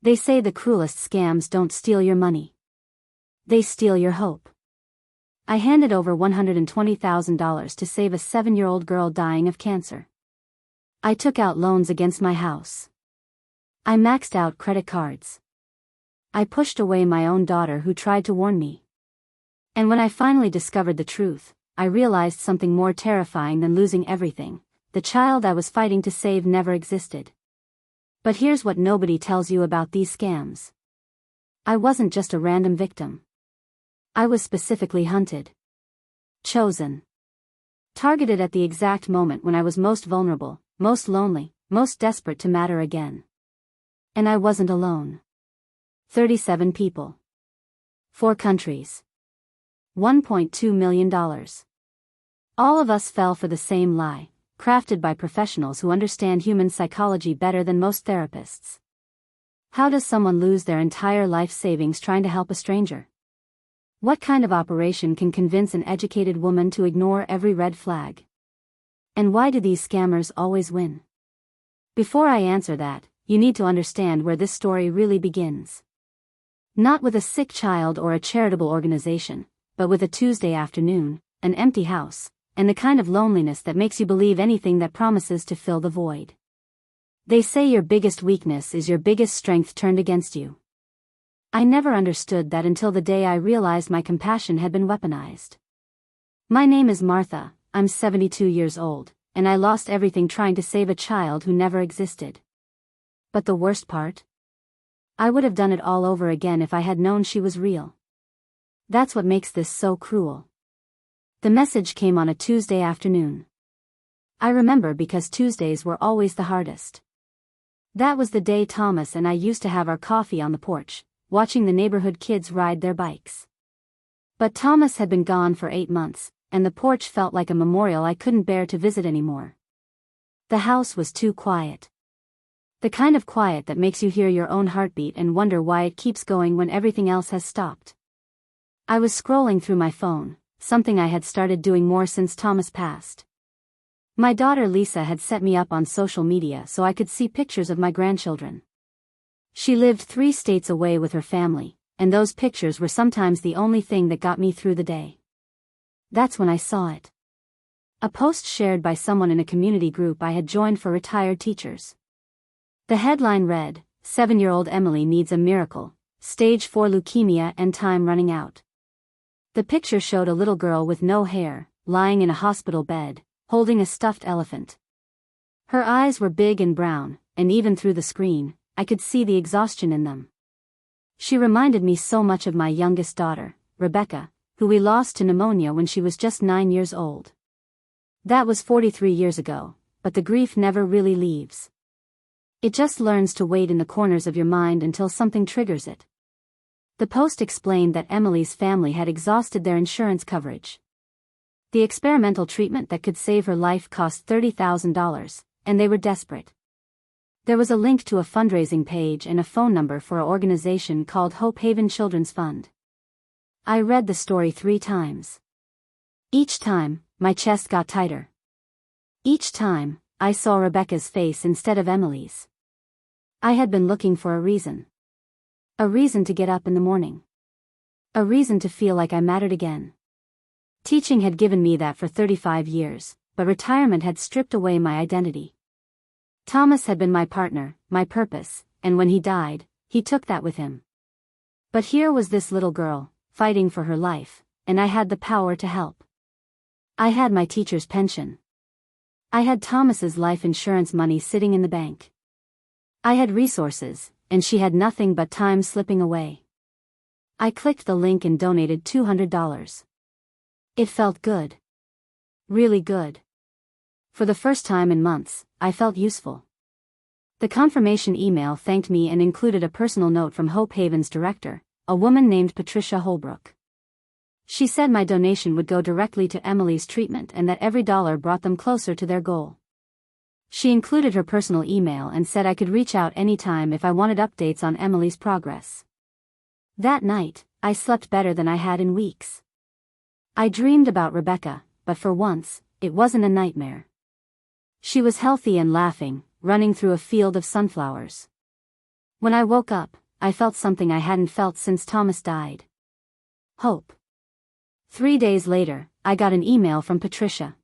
They say the cruelest scams don't steal your money. They steal your hope. I handed over $120,000 to save a 7-year-old girl dying of cancer. I took out loans against my house. I maxed out credit cards. I pushed away my own daughter who tried to warn me. And when I finally discovered the truth, I realized something more terrifying than losing everything. The child I was fighting to save never existed. But here's what nobody tells you about these scams. I wasn't just a random victim. I was specifically hunted. Chosen. Targeted at the exact moment when I was most vulnerable, most lonely, most desperate to matter again. And I wasn't alone. 37 people. 4 countries. $1.2 million. All of us fell for the same lie, crafted by professionals who understand human psychology better than most therapists. How does someone lose their entire life savings trying to help a stranger? What kind of operation can convince an educated woman to ignore every red flag? And why do these scammers always win? Before I answer that, you need to understand where this story really begins. Not with a sick child or a charitable organization, but with a Tuesday afternoon, an empty house, and the kind of loneliness that makes you believe anything that promises to fill the void. They say your biggest weakness is your biggest strength turned against you. I never understood that until the day I realized my compassion had been weaponized. My name is Martha, I'm 72 years old, and I lost everything trying to save a child who never existed. But the worst part? I would have done it all over again if I had known she was real. That's what makes this so cruel. The message came on a Tuesday afternoon. I remember because Tuesdays were always the hardest. That was the day Thomas and I used to have our coffee on the porch, watching the neighborhood kids ride their bikes. But Thomas had been gone for 8 months, and the porch felt like a memorial I couldn't bear to visit anymore. The house was too quiet. The kind of quiet that makes you hear your own heartbeat and wonder why it keeps going when everything else has stopped. I was scrolling through my phone, something I had started doing more since Thomas passed. My daughter Lisa had set me up on social media so I could see pictures of my grandchildren. She lived 3 states away with her family, and those pictures were sometimes the only thing that got me through the day. That's when I saw it. A post shared by someone in a community group I had joined for retired teachers. The headline read, 7-year-old Emily needs a miracle, stage 4 leukemia and time running out. The picture showed a little girl with no hair, lying in a hospital bed, holding a stuffed elephant. Her eyes were big and brown, and even through the screen, I could see the exhaustion in them. She reminded me so much of my youngest daughter, Rebecca, who we lost to pneumonia when she was just 9 years old. That was 43 years ago, but the grief never really leaves. It just learns to wait in the corners of your mind until something triggers it. The post explained that Emily's family had exhausted their insurance coverage. The experimental treatment that could save her life cost $30,000, and they were desperate. There was a link to a fundraising page and a phone number for an organization called Hope Haven Children's Fund. I read the story 3 times. Each time, my chest got tighter. Each time, I saw Rebecca's face instead of Emily's. I had been looking for a reason. A reason to get up in the morning. A reason to feel like I mattered again. Teaching had given me that for 35 years, but retirement had stripped away my identity. Thomas had been my partner, my purpose, and when he died, he took that with him. But here was this little girl, fighting for her life, and I had the power to help. I had my teacher's pension. I had Thomas's life insurance money sitting in the bank. I had resources, and she had nothing but time slipping away. I clicked the link and donated $200. It felt good. Really good. For the first time in months, I felt useful. The confirmation email thanked me and included a personal note from Hope Haven's director, a woman named Patricia Holbrook. She said my donation would go directly to Emily's treatment and that every dollar brought them closer to their goal. She included her personal email and said I could reach out anytime if I wanted updates on Emily's progress. That night, I slept better than I had in weeks. I dreamed about Rebecca, but for once, it wasn't a nightmare. She was healthy and laughing, running through a field of sunflowers. When I woke up, I felt something I hadn't felt since Thomas died. Hope. 3 days later, I got an email from Patricia.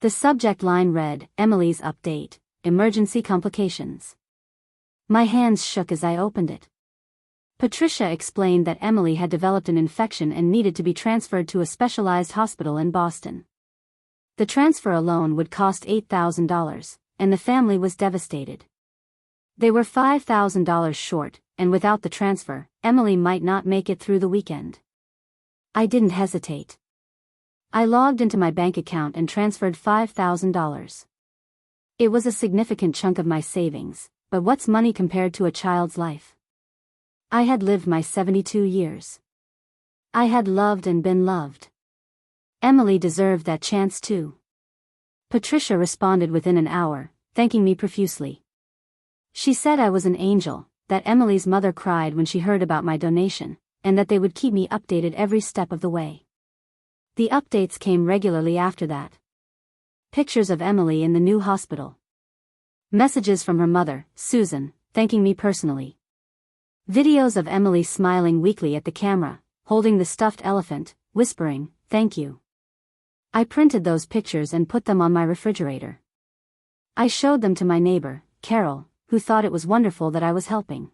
The subject line read, "Emily's update, emergency complications." My hands shook as I opened it. Patricia explained that Emily had developed an infection and needed to be transferred to a specialized hospital in Boston. The transfer alone would cost $8,000, and the family was devastated. They were $5,000 short, and without the transfer, Emily might not make it through the weekend. I didn't hesitate. I logged into my bank account and transferred $5,000. It was a significant chunk of my savings, but what's money compared to a child's life? I had lived my 72 years. I had loved and been loved. Emily deserved that chance too. Patricia responded within an hour, thanking me profusely. She said I was an angel, that Emily's mother cried when she heard about my donation, and that they would keep me updated every step of the way. The updates came regularly after that. Pictures of Emily in the new hospital. Messages from her mother, Susan, thanking me personally. Videos of Emily smiling weakly at the camera, holding the stuffed elephant, whispering, "Thank you." I printed those pictures and put them on my refrigerator. I showed them to my neighbor, Carol, who thought it was wonderful that I was helping.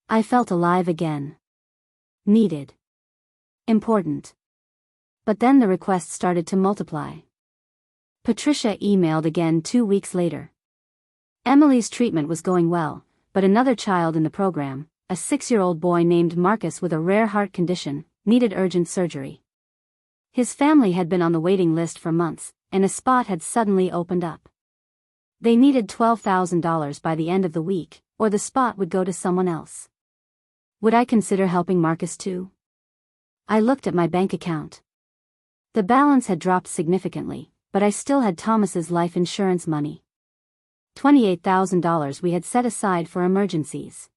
I felt alive again. Needed. Important. But then the requests started to multiply. Patricia emailed again 2 weeks later. Emily's treatment was going well, but another child in the program, a 6-year-old boy named Marcus with a rare heart condition, needed urgent surgery. His family had been on the waiting list for months, and a spot had suddenly opened up. They needed $12,000 by the end of the week, or the spot would go to someone else. Would I consider helping Marcus too? I looked at my bank account. The balance had dropped significantly, but I still had Thomas's life insurance money. $28,000 we had set aside for emergencies.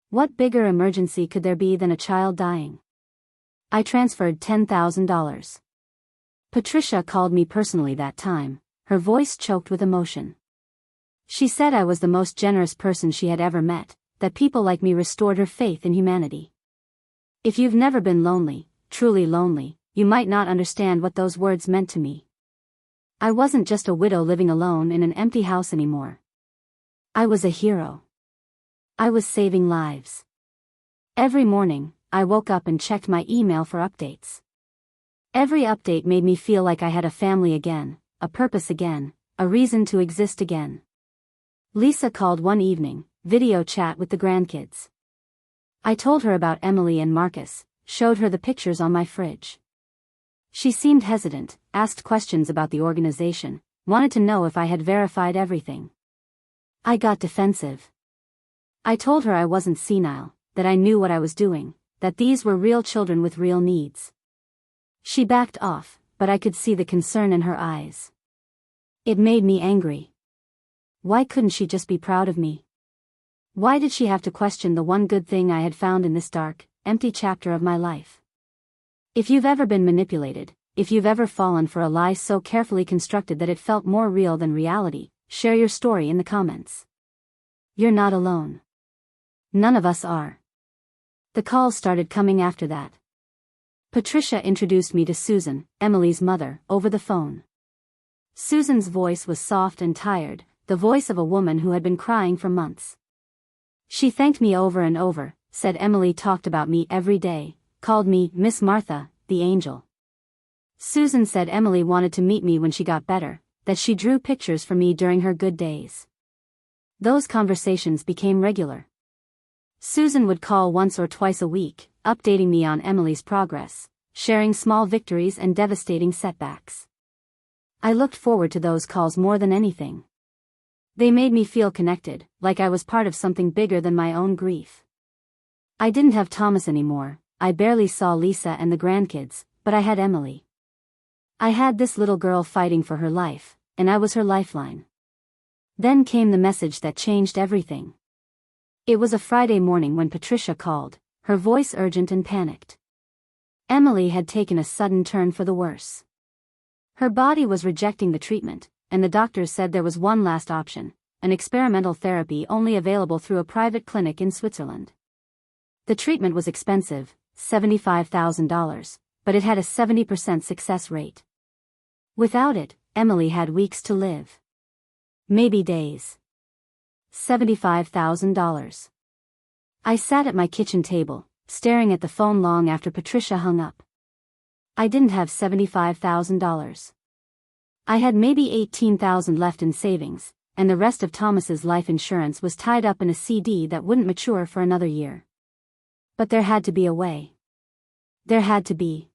What bigger emergency could there be than a child dying? I transferred $10,000. Patricia called me personally that time, her voice choked with emotion. She said I was the most generous person she had ever met, that people like me restored her faith in humanity. If you've never been lonely, truly lonely, you might not understand what those words meant to me. I wasn't just a widow living alone in an empty house anymore. I was a hero. I was saving lives. Every morning, I woke up and checked my email for updates. Every update made me feel like I had a family again, a purpose again, a reason to exist again. Lisa called one evening, video chat with the grandkids. I told her about Emily and Marcus, showed her the pictures on my fridge. She seemed hesitant, asked questions about the organization, wanted to know if I had verified everything. I got defensive. I told her I wasn't senile, that I knew what I was doing, that these were real children with real needs. She backed off, but I could see the concern in her eyes. It made me angry. Why couldn't she just be proud of me? Why did she have to question the one good thing I had found in this dark, empty chapter of my life? If you've ever been manipulated, if you've ever fallen for a lie so carefully constructed that it felt more real than reality, share your story in the comments. You're not alone. None of us are. The calls started coming after that. Patricia introduced me to Susan, Emily's mother, over the phone. Susan's voice was soft and tired, the voice of a woman who had been crying for months. She thanked me over and over, said Emily talked about me every day, called me Miss Martha, the angel. Susan said Emily wanted to meet me when she got better, that she drew pictures for me during her good days. Those conversations became regular. Susan would call once or twice a week, updating me on Emily's progress, sharing small victories and devastating setbacks. I looked forward to those calls more than anything. They made me feel connected, like I was part of something bigger than my own grief. I didn't have Thomas anymore, I barely saw Lisa and the grandkids, but I had Emily. I had this little girl fighting for her life, and I was her lifeline. Then came the message that changed everything. It was a Friday morning when Patricia called, her voice urgent and panicked. Emily had taken a sudden turn for the worse. Her body was rejecting the treatment, and the doctors said there was one last option, an experimental therapy only available through a private clinic in Switzerland. The treatment was expensive, $75,000, but it had a 70% success rate. Without it, Emily had weeks to live. Maybe days. $75,000. I sat at my kitchen table, staring at the phone long after Patricia hung up. I didn't have $75,000. I had maybe $18,000 left in savings, and the rest of Thomas's life insurance was tied up in a CD that wouldn't mature for another year. But there had to be a way. There had to be.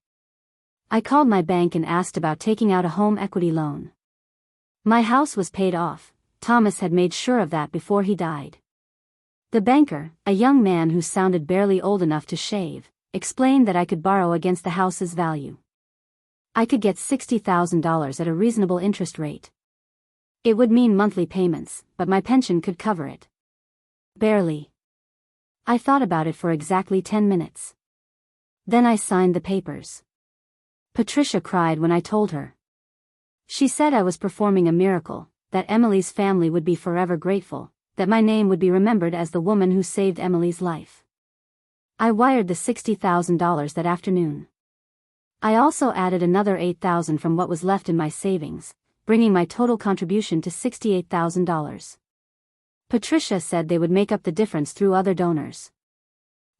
I called my bank and asked about taking out a home equity loan. My house was paid off. Thomas had made sure of that before he died. The banker, a young man who sounded barely old enough to shave, explained that I could borrow against the house's value. I could get $60,000 at a reasonable interest rate. It would mean monthly payments, but my pension could cover it. Barely. I thought about it for exactly 10 minutes. Then I signed the papers. Patricia cried when I told her. She said I was performing a miracle, that Emily's family would be forever grateful, that my name would be remembered as the woman who saved Emily's life. I wired the $60,000 that afternoon. I also added another $8,000 from what was left in my savings, bringing my total contribution to $68,000. Patricia said they would make up the difference through other donors.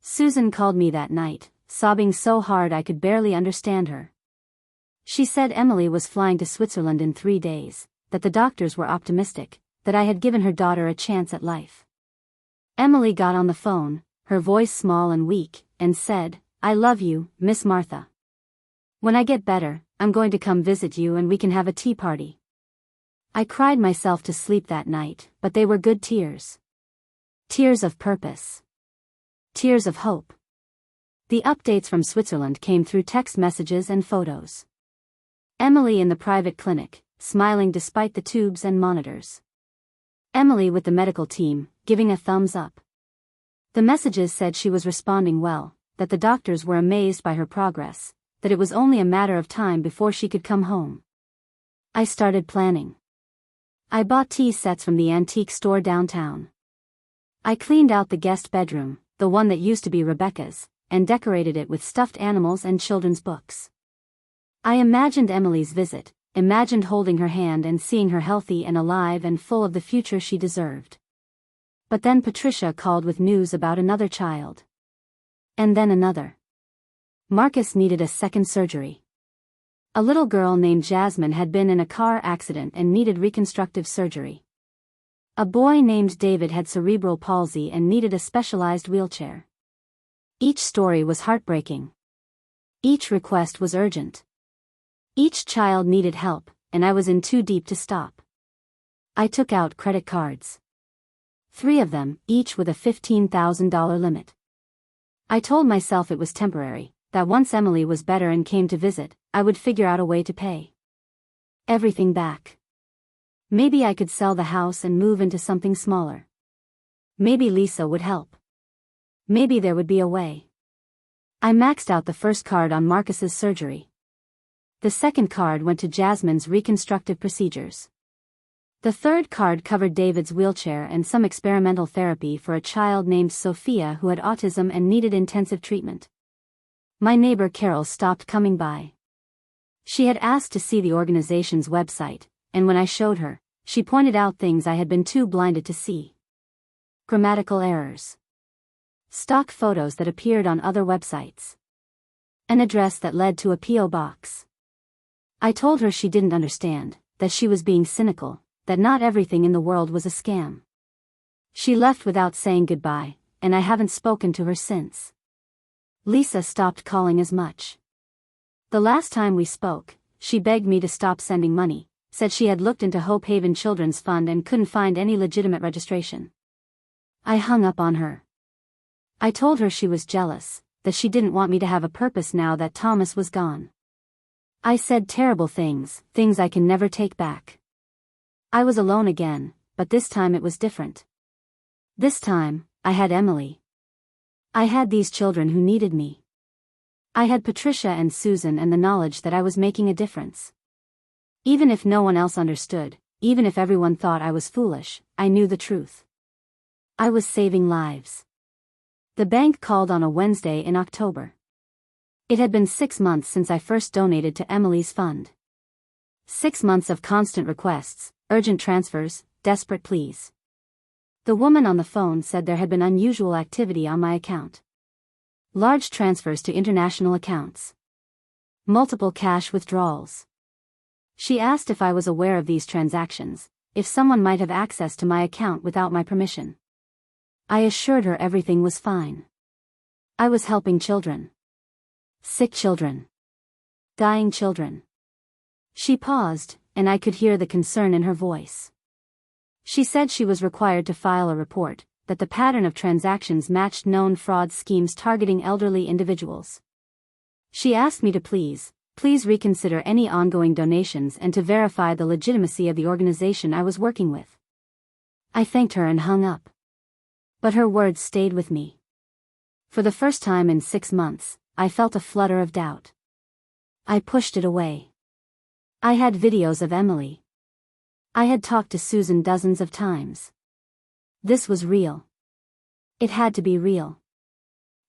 Susan called me that night, sobbing so hard I could barely understand her. She said Emily was flying to Switzerland in 3 days, that the doctors were optimistic, that I had given her daughter a chance at life. Emily got on the phone, her voice small and weak, and said, "I love you, Miss Martha. When I get better, I'm going to come visit you and we can have a tea party." I cried myself to sleep that night, but they were good tears. Tears of purpose. Tears of hope. The updates from Switzerland came through text messages and photos. Emily in the private clinic, smiling despite the tubes and monitors. Emily with the medical team, giving a thumbs up. The messages said she was responding well, that the doctors were amazed by her progress, that it was only a matter of time before she could come home. I started planning. I bought tea sets from the antique store downtown. I cleaned out the guest bedroom, the one that used to be Rebecca's, and decorated it with stuffed animals and children's books. I imagined Emily's visit, imagined holding her hand and seeing her healthy and alive and full of the future she deserved. But then Patricia called with news about another child. And then another. Marcus needed a second surgery. A little girl named Jasmine had been in a car accident and needed reconstructive surgery. A boy named David had cerebral palsy and needed a specialized wheelchair. Each story was heartbreaking. Each request was urgent. Each child needed help, and I was in too deep to stop. I took out credit cards. 3 of them, each with a $15,000 limit. I told myself it was temporary, that once Emily was better and came to visit, I would figure out a way to pay everything back. Maybe I could sell the house and move into something smaller. Maybe Lisa would help. Maybe there would be a way. I maxed out the first card on Marcus's surgery. The second card went to Jasmine's reconstructive procedures. The third card covered David's wheelchair and some experimental therapy for a child named Sophia who had autism and needed intensive treatment. My neighbor Carol stopped coming by. She had asked to see the organization's website, and when I showed her, she pointed out things I had been too blinded to see. Grammatical errors. Stock photos that appeared on other websites. An address that led to a P.O. box. I told her she didn't understand, that she was being cynical, that not everything in the world was a scam. She left without saying goodbye, and I haven't spoken to her since. Lisa stopped calling as much. The last time we spoke, she begged me to stop sending money, said she had looked into Hope Haven Children's Fund and couldn't find any legitimate registration. I hung up on her. I told her she was jealous, that she didn't want me to have a purpose now that Thomas was gone. I said terrible things, things I can never take back. I was alone again, but this time it was different. This time, I had Emily. I had these children who needed me. I had Patricia and Susan and the knowledge that I was making a difference. Even if no one else understood, even if everyone thought I was foolish, I knew the truth. I was saving lives. The bank called on a Wednesday in October. It had been 6 months since I first donated to Emily's fund. 6 months of constant requests, urgent transfers, desperate pleas. The woman on the phone said there had been unusual activity on my account. Large transfers to international accounts. Multiple cash withdrawals. She asked if I was aware of these transactions, if someone might have access to my account without my permission. I assured her everything was fine. I was helping children. Sick children. Dying children. She paused, and I could hear the concern in her voice. She said she was required to file a report, that the pattern of transactions matched known fraud schemes targeting elderly individuals. She asked me to please reconsider any ongoing donations and to verify the legitimacy of the organization I was working with. I thanked her and hung up. But her words stayed with me. For the first time in 6 months, I felt a flutter of doubt. I pushed it away. I had videos of Emily. I had talked to Susan dozens of times. This was real. It had to be real.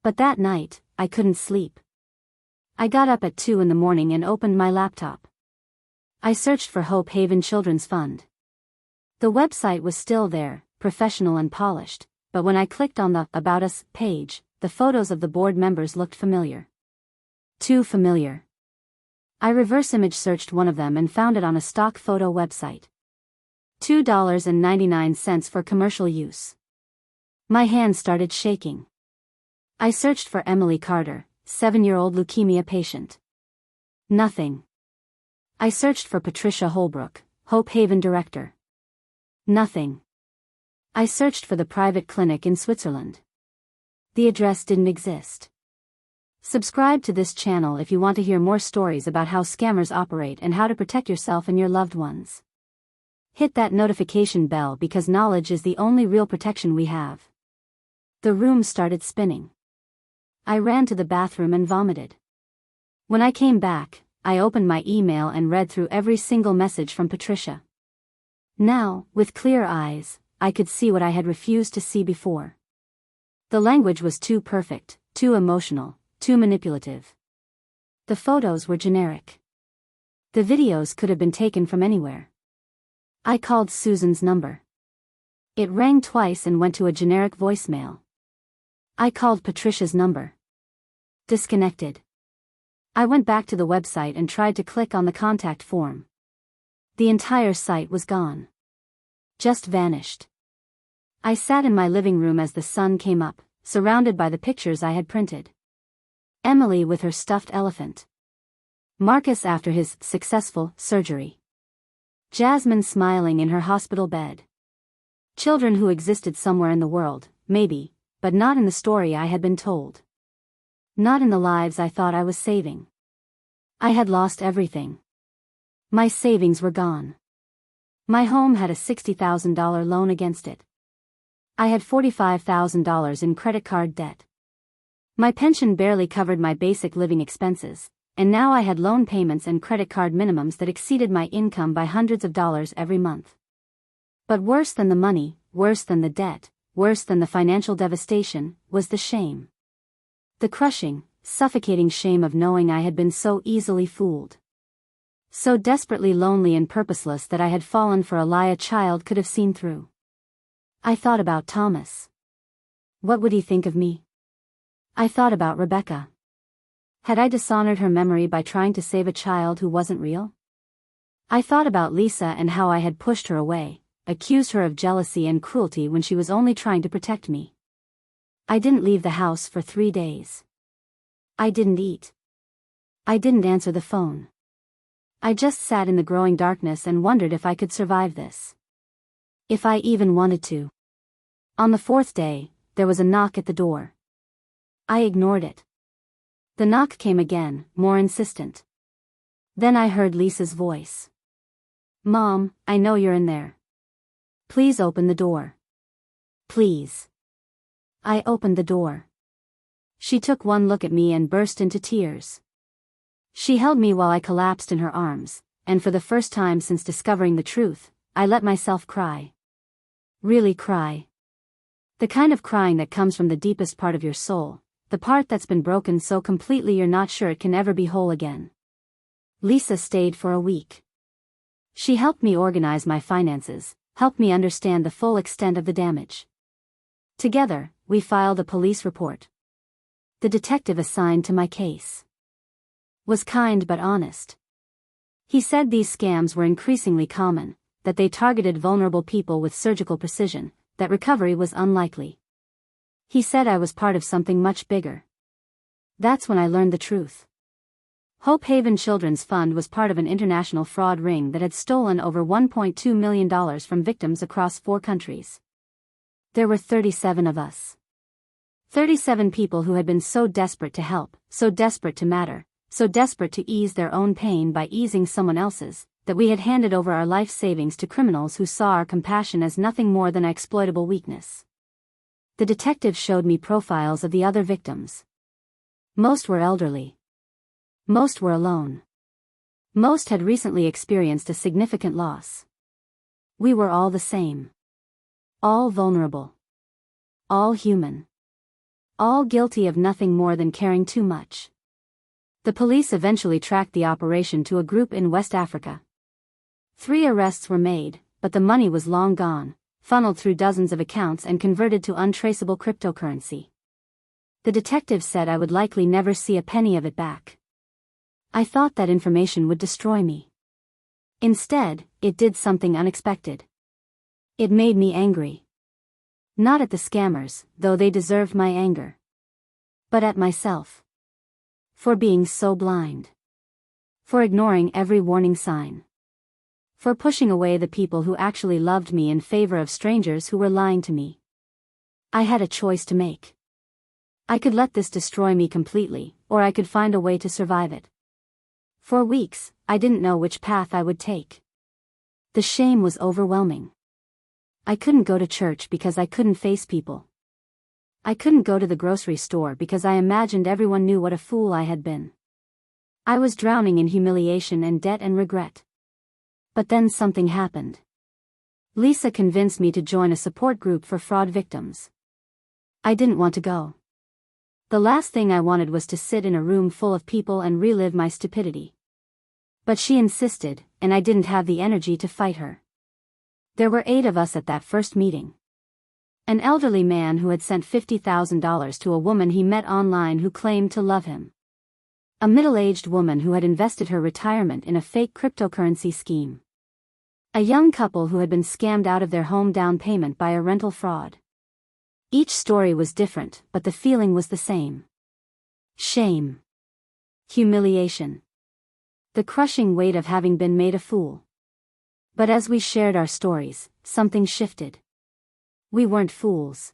But that night, I couldn't sleep. I got up at 2 in the morning and opened my laptop. I searched for Hope Haven Children's Fund. The website was still there, professional and polished, but when I clicked on the About Us page, the photos of the board members looked familiar. Too familiar. I reverse image searched one of them and found it on a stock photo website. $2.99 for commercial use. My hands started shaking. I searched for Emily Carter, 7-year-old leukemia patient. Nothing. I searched for Patricia Holbrook, Hope Haven director. Nothing. I searched for the private clinic in Switzerland. The address didn't exist. Subscribe to this channel if you want to hear more stories about how scammers operate and how to protect yourself and your loved ones. Hit that notification bell because knowledge is the only real protection we have. The room started spinning. I ran to the bathroom and vomited. When I came back, I opened my email and read through every single message from Patricia. Now, with clear eyes, I could see what I had refused to see before. The language was too perfect, too emotional, too manipulative. The photos were generic. The videos could have been taken from anywhere. I called Susan's number. It rang twice and went to a generic voicemail. I called Patricia's number. Disconnected. I went back to the website and tried to click on the contact form. The entire site was gone. Just vanished. I sat in my living room as the sun came up, surrounded by the pictures I had printed. Emily with her stuffed elephant. Marcus after his successful surgery. Jasmine smiling in her hospital bed. Children who existed somewhere in the world, maybe, but not in the story I had been told. Not in the lives I thought I was saving. I had lost everything. My savings were gone. My home had a $60,000 loan against it. I had $45,000 in credit card debt. My pension barely covered my basic living expenses, and now I had loan payments and credit card minimums that exceeded my income by hundreds of dollars every month. But worse than the money, worse than the debt, worse than the financial devastation, was the shame. The crushing, suffocating shame of knowing I had been so easily fooled. So desperately lonely and purposeless that I had fallen for a lie a child could have seen through. I thought about Thomas. What would he think of me? I thought about Rebecca. Had I dishonored her memory by trying to save a child who wasn't real? I thought about Lisa and how I had pushed her away, accused her of jealousy and cruelty when she was only trying to protect me. I didn't leave the house for 3 days. I didn't eat. I didn't answer the phone. I just sat in the growing darkness and wondered if I could survive this. If I even wanted to. On the 4th day, there was a knock at the door. I ignored it. The knock came again, more insistent. Then I heard Lisa's voice. "Mom, I know you're in there. Please open the door. Please." I opened the door. She took one look at me and burst into tears. She held me while I collapsed in her arms, and for the first time since discovering the truth, I let myself cry. Really cry. The kind of crying that comes from the deepest part of your soul, the part that's been broken so completely you're not sure it can ever be whole again. Lisa stayed for a week. She helped me organize my finances, helped me understand the full extent of the damage. Together, we filed a police report. The detective assigned to my case was kind but honest. He said these scams were increasingly common, that they targeted vulnerable people with surgical precision, that recovery was unlikely. He said I was part of something much bigger. That's when I learned the truth. Hope Haven Children's Fund was part of an international fraud ring that had stolen over $1.2 million from victims across 4 countries. There were 37 of us. 37 people who had been so desperate to help, so desperate to matter, so desperate to ease their own pain by easing someone else's, that we had handed over our life savings to criminals who saw our compassion as nothing more than exploitable weakness. The detective showed me profiles of the other victims. Most were elderly. Most were alone. Most had recently experienced a significant loss. We were all the same. All vulnerable. All human. All guilty of nothing more than caring too much. The police eventually tracked the operation to a group in West Africa. 3 arrests were made, but the money was long gone, funneled through dozens of accounts and converted to untraceable cryptocurrency. The detective said I would likely never see a penny of it back. I thought that information would destroy me. Instead, it did something unexpected. It made me angry. Not at the scammers, though they deserved my anger. But at myself. For being so blind. For ignoring every warning sign. For pushing away the people who actually loved me in favor of strangers who were lying to me. I had a choice to make. I could let this destroy me completely, or I could find a way to survive it. For weeks, I didn't know which path I would take. The shame was overwhelming. I couldn't go to church because I couldn't face people. I couldn't go to the grocery store because I imagined everyone knew what a fool I had been. I was drowning in humiliation and debt and regret. But then something happened. Lisa convinced me to join a support group for fraud victims. I didn't want to go. The last thing I wanted was to sit in a room full of people and relive my stupidity. But she insisted, and I didn't have the energy to fight her. There were 8 of us at that first meeting. An elderly man who had sent $50,000 to a woman he met online who claimed to love him. A middle-aged woman who had invested her retirement in a fake cryptocurrency scheme. A young couple who had been scammed out of their home down payment by a rental fraud. Each story was different, but the feeling was the same. Shame. Humiliation. The crushing weight of having been made a fool. But as we shared our stories, something shifted. We weren't fools.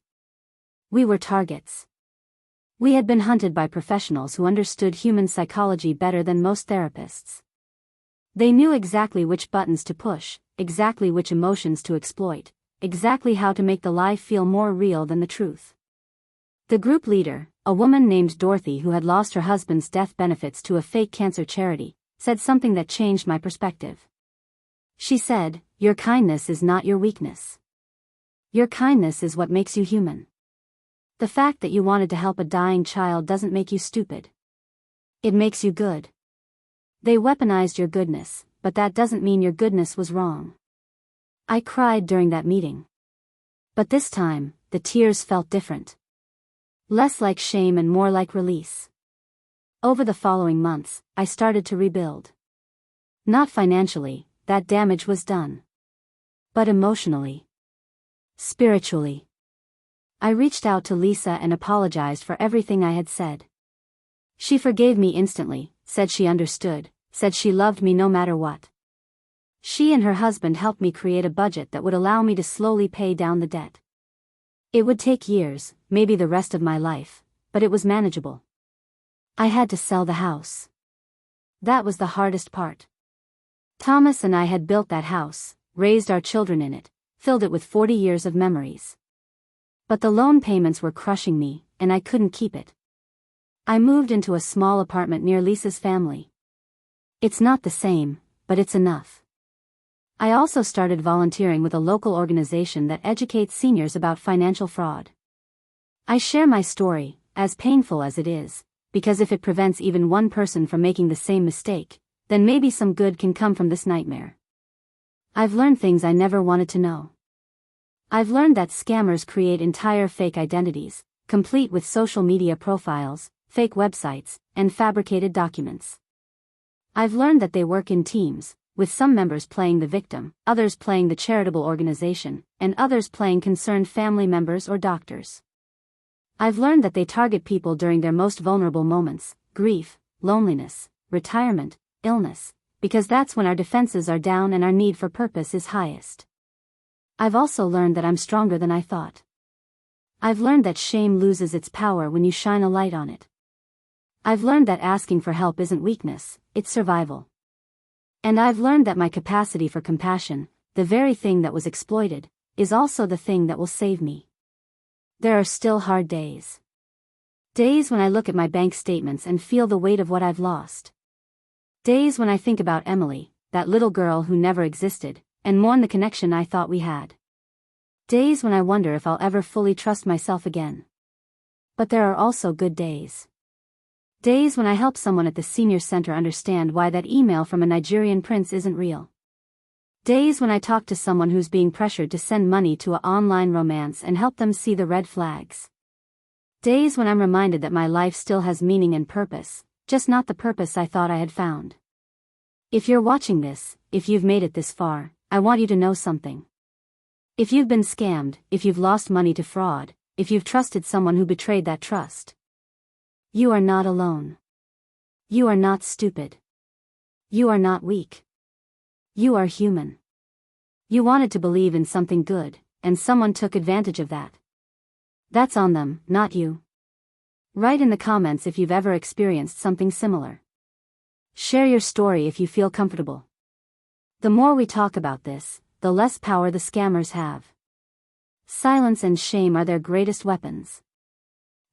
We were targets. We had been hunted by professionals who understood human psychology better than most therapists. They knew exactly which buttons to push, exactly which emotions to exploit, exactly how to make the lie feel more real than the truth. The group leader, a woman named Dorothy who had lost her husband's death benefits to a fake cancer charity, said something that changed my perspective. She said, "Your kindness is not your weakness. Your kindness is what makes you human. The fact that you wanted to help a dying child doesn't make you stupid. It makes you good. They weaponized your goodness, but that doesn't mean your goodness was wrong." I cried during that meeting. But this time, the tears felt different. Less like shame and more like release. Over the following months, I started to rebuild. Not financially, that damage was done. But emotionally. Spiritually. I reached out to Lisa and apologized for everything I had said. She forgave me instantly, said she understood, said she loved me no matter what. She and her husband helped me create a budget that would allow me to slowly pay down the debt. It would take years, maybe the rest of my life, but it was manageable. I had to sell the house. That was the hardest part. Thomas and I had built that house, raised our children in it, filled it with 40 years of memories. But the loan payments were crushing me, and I couldn't keep it. I moved into a small apartment near Lisa's family. It's not the same, but it's enough. I also started volunteering with a local organization that educates seniors about financial fraud. I share my story, as painful as it is, because if it prevents even one person from making the same mistake, then maybe some good can come from this nightmare. I've learned things I never wanted to know. I've learned that scammers create entire fake identities, complete with social media profiles, fake websites, and fabricated documents. I've learned that they work in teams, with some members playing the victim, others playing the charitable organization, and others playing concerned family members or doctors. I've learned that they target people during their most vulnerable moments, grief, loneliness, retirement, illness, because that's when our defenses are down and our need for purpose is highest. I've also learned that I'm stronger than I thought. I've learned that shame loses its power when you shine a light on it. I've learned that asking for help isn't weakness, it's survival. And I've learned that my capacity for compassion, the very thing that was exploited, is also the thing that will save me. There are still hard days. Days when I look at my bank statements and feel the weight of what I've lost. Days when I think about Emily, that little girl who never existed, and mourn the connection I thought we had. Days when I wonder if I'll ever fully trust myself again. But there are also good days. Days when I help someone at the senior center understand why that email from a Nigerian prince isn't real. Days when I talk to someone who's being pressured to send money to an online romance and help them see the red flags. Days when I'm reminded that my life still has meaning and purpose, just not the purpose I thought I had found. If you're watching this, if you've made it this far, I want you to know something. If you've been scammed, if you've lost money to fraud, if you've trusted someone who betrayed that trust, you are not alone. You are not stupid. You are not weak. You are human. You wanted to believe in something good, and someone took advantage of that. That's on them, not you. Write in the comments if you've ever experienced something similar. Share your story if you feel comfortable. The more we talk about this, the less power the scammers have. Silence and shame are their greatest weapons.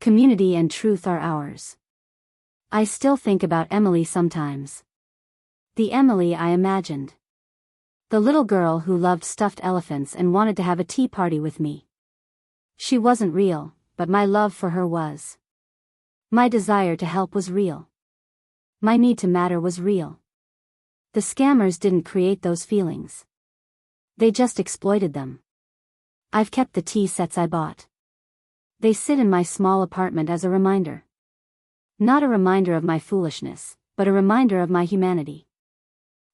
Community and truth are ours. I still think about Emily sometimes. The Emily I imagined. The little girl who loved stuffed elephants and wanted to have a tea party with me. She wasn't real, but my love for her was. My desire to help was real. My need to matter was real. The scammers didn't create those feelings. They just exploited them. I've kept the tea sets I bought. They sit in my small apartment as a reminder. Not a reminder of my foolishness, but a reminder of my humanity.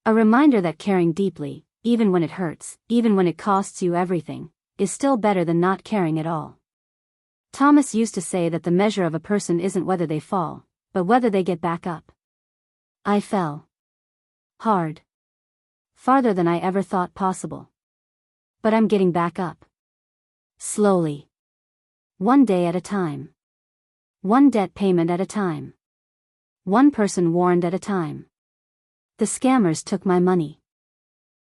A reminder that caring deeply, even when it hurts, even when it costs you everything, is still better than not caring at all. Thomas used to say that the measure of a person isn't whether they fall, but whether they get back up. I fell. Hard. Farther than I ever thought possible. But I'm getting back up. Slowly. One day at a time. One debt payment at a time. One person warned at a time. The scammers took my money.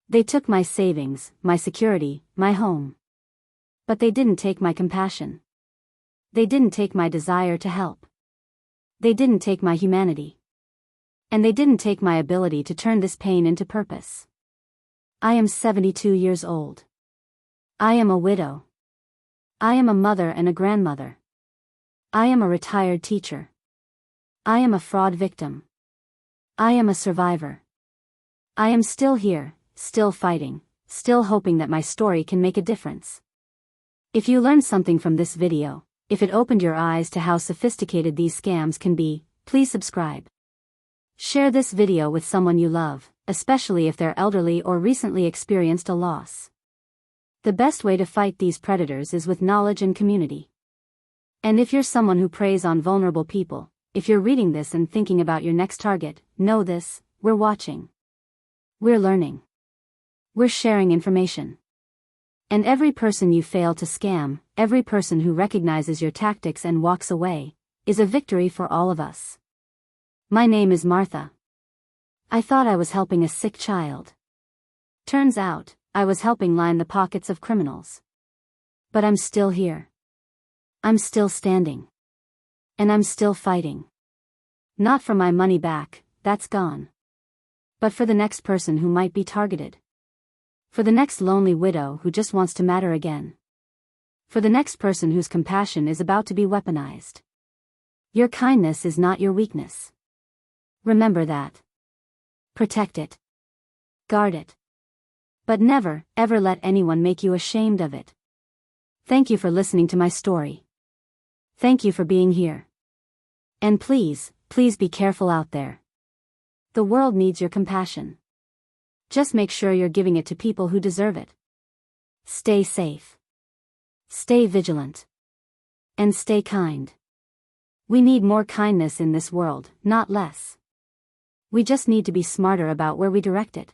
They took my savings, my security, my home. But they didn't take my compassion. They didn't take my desire to help. They didn't take my humanity. And they didn't take my ability to turn this pain into purpose. I am 72 years old. I am a widow. I am a mother and a grandmother. I am a retired teacher. I am a fraud victim. I am a survivor. I am still here, still fighting, still hoping that my story can make a difference. If you learned something from this video, if it opened your eyes to how sophisticated these scams can be, please subscribe. Share this video with someone you love, especially if they're elderly or recently experienced a loss. The best way to fight these predators is with knowledge and community. And if you're someone who preys on vulnerable people, if you're reading this and thinking about your next target, know this: we're watching. We're learning. We're sharing information. And every person you fail to scam, every person who recognizes your tactics and walks away, is a victory for all of us. My name is Martha. I thought I was helping a sick child. Turns out, I was helping line the pockets of criminals. But I'm still here. I'm still standing. And I'm still fighting. Not for my money back, that's gone. But for the next person who might be targeted. For the next lonely widow who just wants to matter again. For the next person whose compassion is about to be weaponized. Your kindness is not your weakness. Remember that. Protect it. Guard it. But never, ever let anyone make you ashamed of it. Thank you for listening to my story. Thank you for being here. And please, please be careful out there. The world needs your compassion. Just make sure you're giving it to people who deserve it. Stay safe. Stay vigilant. And stay kind. We need more kindness in this world, not less. We just need to be smarter about where we direct it.